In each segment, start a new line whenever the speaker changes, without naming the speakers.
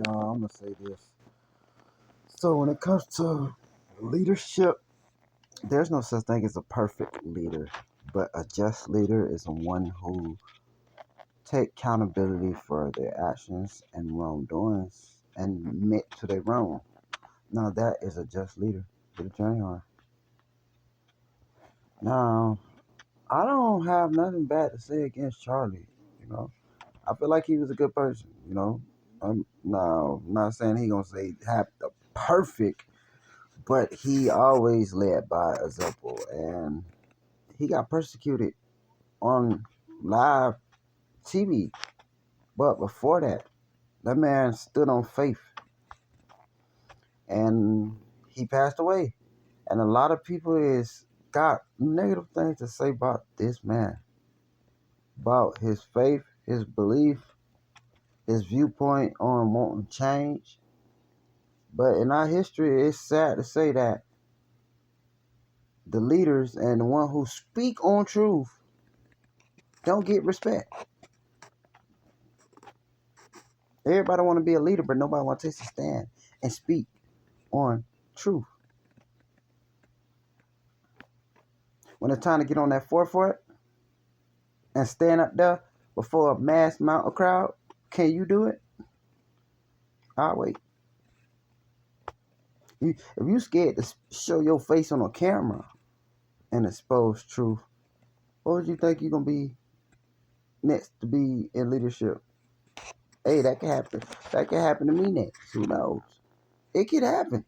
y'all. I'm gonna say this. So when it comes to leadership, there's no such thing as a perfect leader, but a just leader is one who take accountability for their actions and wrongdoings and admit to their wrong. Now that is a just leader. Get a journey on. Now I don't have nothing bad to say against Charlie. You know, I feel like he was a good person. I'm now not saying he gonna say have the perfect, but he always led by example, and he got persecuted on live TV. But before that, that man stood on faith, and he passed away. And a lot of people is got negative things to say about this man, about his faith, his belief, his viewpoint on wanting change. But in our history, it's sad to say that the leaders and the one who speak on truth don't get respect. Everybody want to be a leader, but nobody want to take a stand and speak on truth. When it's time to get on that forefront and stand up there before a mass amount of crowd, can you do it? I'll wait. If you scared to show your face on a camera and expose truth, what would you think you're going to be next to be in leadership? Hey, that can happen. That can happen to me next. Who knows? It could happen.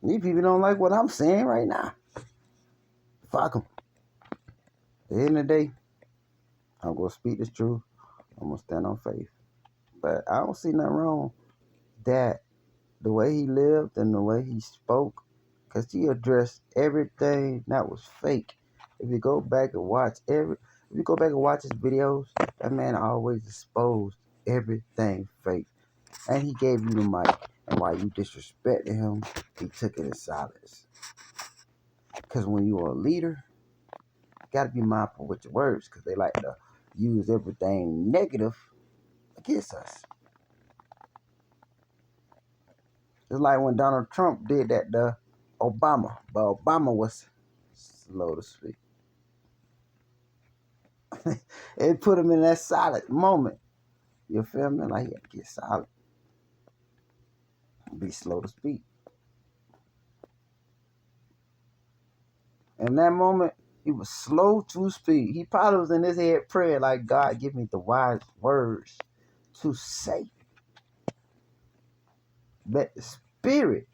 These people don't like what I'm saying right now. Fuck them. At the end of the day, I'm going to speak this truth. I'm going to stand on faith. But I don't see nothing wrong that the way he lived and the way he spoke, because he addressed everything that was fake. If you go back and watch his videos, that man always exposed everything fake. And he gave you the mic. And while you disrespected him, he took it in silence. Because when you're a leader, you got to be mindful with your words, because they like to use everything negative against us. It's like when Donald Trump did that to Obama, but Obama was slow to speak. It put him in that silent moment. You feel me? Like he had to get silent, be slow to speak. In that moment, he was slow to speak. He probably was in his head praying like, God, give me the wise words to say. Let the Spirit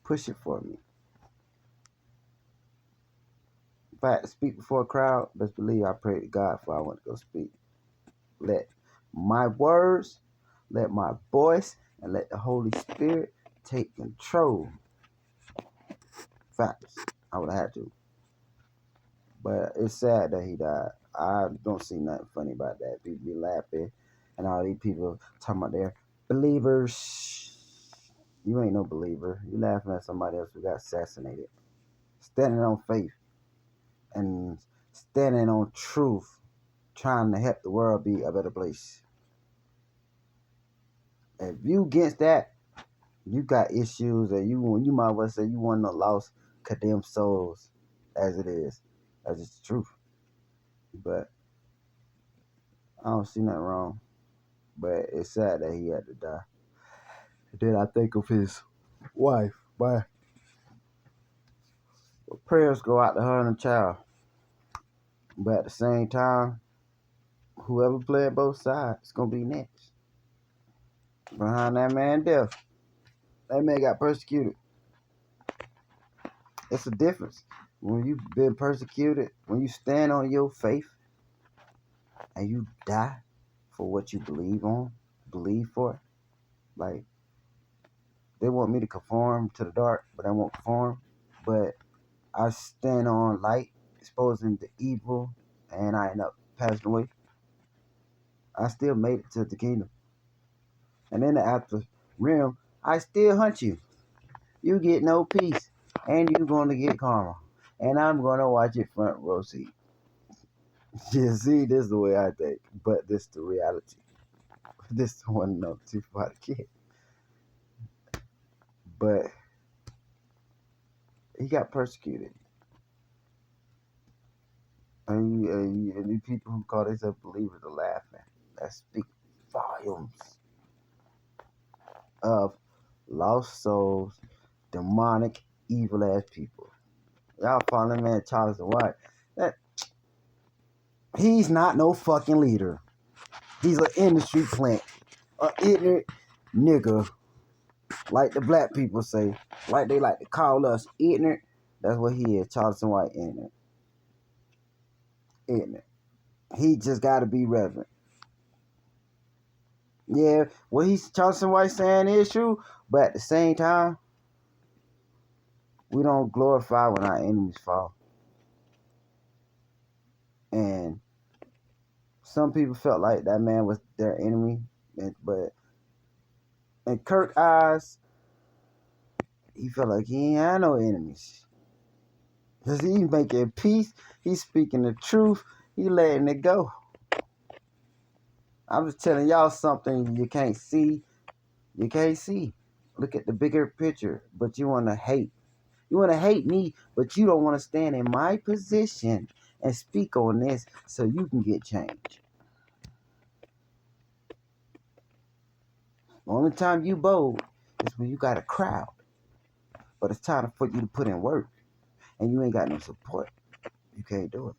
push it for me. If I had to speak before a crowd, best believe I prayed to God before I went to go speak. Let my words, let my voice, and let the Holy Spirit take control. Facts. I would have had to. But it's sad that he died. I don't see nothing funny about that. People be laughing, and all these people talking about their believers. You ain't no believer. You laughing at somebody else who got assassinated. Standing on faith and standing on truth, trying to help the world be a better place. If you against that, you got issues, and you might well say you one of the lost, condemned souls, as it is. That's just the truth. But I don't see nothing wrong. But it's sad that he had to die. Then I think of his wife. But prayers go out to her and the child. But at the same time, whoever played both sides is gonna be next. Behind that man's death, that man got persecuted. It's a difference. When you've been persecuted, when you stand on your faith and you die for what you believe for. Like, they want me to conform to the dark, but I won't conform. But I stand on light, exposing the evil, and I end up passing away. I still made it to the kingdom. And in the after realm, I still hunt you. You get no peace, and you're going to get karma. And I'm going to watch it front row seat. Yeah, see, this is the way I think, but this the reality. This the one no too far to kid. But he got persecuted. And the people who call themselves believers are laughing. That speaks volumes of lost souls, demonic, evil ass people. Y'all follow that man Charles White. That he's not no fucking leader. He's an industry plant. An ignorant nigga. Like the black people say. Like they like to call us ignorant. That's what he is. Charleston White ignorant. Ignorant. He just gotta be reverent. Yeah, what he's Charleston White saying is true, but at the same time, we don't glorify when our enemies fall. And some people felt like that man was their enemy, but in Kirk's eyes, he felt like he ain't had no enemies. Because he's making peace, he's speaking the truth, he letting it go. I'm just telling y'all something you can't see. You can't see. Look at the bigger picture, but you want to hate. You want to hate me, but you don't want to stand in my position and speak on this so you can get change. The only time you bold is when you got a crowd. But it's time for you to put in work. And you ain't got no support. You can't do it.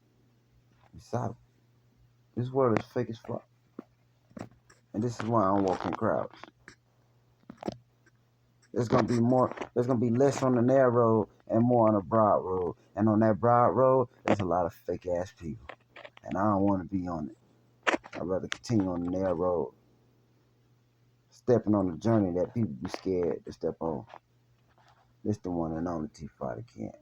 You solid. This world is fake as fuck. And this is why I don't walk in crowds. There's gonna be less on the narrow road and more on the broad road. And on that broad road, there's a lot of fake ass people. And I don't want to be on it. I'd rather continue on the narrow road, stepping on the journey that people be scared to step on. This the one and only T. Father Kent.